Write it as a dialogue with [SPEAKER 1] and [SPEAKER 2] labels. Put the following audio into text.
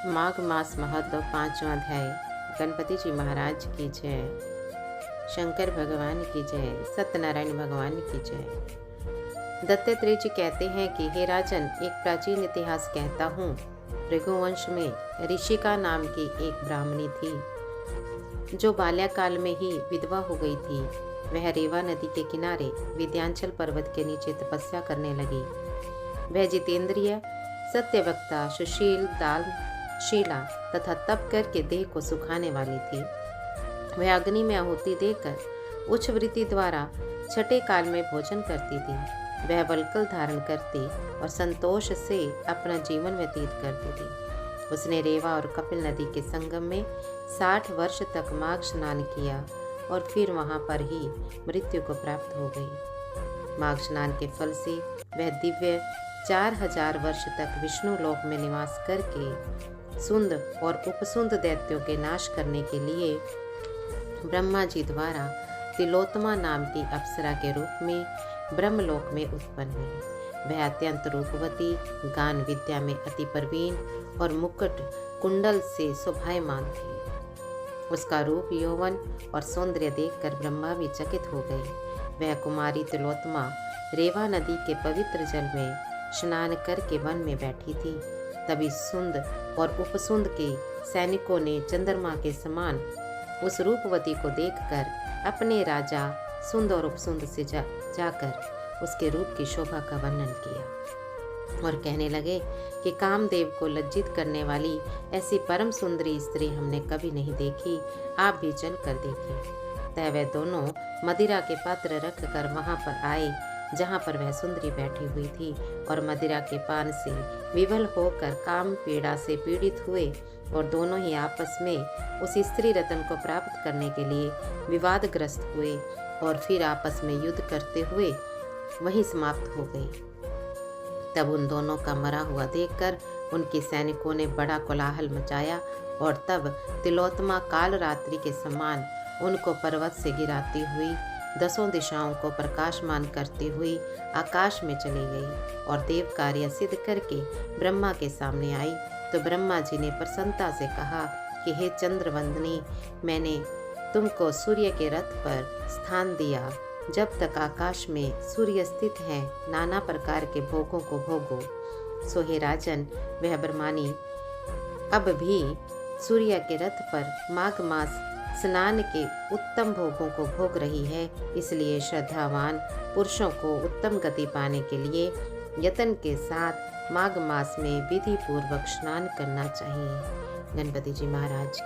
[SPEAKER 1] माघ मास महत्व 5वां अध्याय। गणपति जी महाराज की जय, शंकर भगवान की जय, सत्यनारायण भगवान की जय। दत्तात्रेय जी कहते हैं कि हे राजन, एक प्राचीन इतिहास कहता हूँ। भृगुवंश में ऋषिका नाम की एक ब्राह्मणी थी जो बाल्यकाल में ही विधवा हो गई थी। वह रेवा नदी के किनारे विंध्याचल पर्वत के नीचे तपस्या करने लगी। वह जितेंद्रिय, सत्यवक्ता, सुशील, दानशीला तथा तप करके देह को सुखाने वाली थी। वह अग्नि में आहुति देकर उच्च वृत्ति द्वारा छठे काल में भोजन करती थी। वह वल्कल धारण करती और संतोष से अपना जीवन व्यतीत करती थी। उसने रेवा और कपिल नदी के संगम में 60 वर्ष तक माघ स्नान किया और फिर वहां पर ही मृत्यु को प्राप्त हो गई। माघ स्नान के फल से वह दिव्य 4000 वर्ष तक विष्णु लोक में निवास करके सुंद और उपसुंद दैत्यों के नाश करने के लिए ब्रह्मा जी द्वारा तिलोत्तमा नाम की अप्सरा के रूप में ब्रह्मलोक में उत्पन्न हुई। वह अत्यंत रूपवती, गान विद्या में अति प्रवीण और मुकुट कुंडल से शोभायमान थी। उसका रूप, यौवन और सौंदर्य देखकर ब्रह्मा भी चकित हो गए। वह कुमारी तिलोत्तमा रेवा नदी के पवित्र जल में स्नान करके वन में बैठी थी। तभी सुंद और उपसुंद के सैनिकों ने चंद्रमा के समान उस रूपवती को देखकर अपने राजा सुंद और उपसुंद से जाकर उसके रूप की शोभा का वर्णन किया और कहने लगे कि कामदेव को लज्जित करने वाली ऐसी परम सुंदरी स्त्री हमने कभी नहीं देखी, आप भी चल कर देखिए। तब वे दोनों मदिरा के पात्र रखकर वहां पर आए जहां पर वह सुंदरी बैठी हुई थी और मदिरा के पान से विवल होकर काम पीड़ा से पीड़ित हुए और दोनों ही आपस में उस स्त्री रत्न को प्राप्त करने के लिए विवादग्रस्त हुए और फिर आपस में युद्ध करते हुए वहीं समाप्त हो गए। तब उन दोनों का मरा हुआ देखकर उनके सैनिकों ने बड़ा कोलाहल मचाया और तब तिलोत्तमा काल रात्रि के समान उनको पर्वत से गिराती हुई 10 दिशाओं को प्रकाशमान करती हुई आकाश में चली गई और देव कार्य सिद्ध करके ब्रह्मा के सामने आई। तो ब्रह्मा जी ने प्रसन्नता से कहा कि हे चंद्रवंदनी, मैंने तुमको सूर्य के रथ पर स्थान दिया। जब तक आकाश में सूर्य स्थित है, नाना प्रकार के भोगों को भोगो। सो हे राजन, वह ब्रह्मानी अब भी सूर्य के रथ पर माघ मास स्नान के उत्तम भोगों को भोग रही है। इसलिए श्रद्धावान पुरुषों को उत्तम गति पाने के लिए यत्न के साथ माघ मास में विधि पूर्वक स्नान करना चाहिए। गणपति जी महाराज की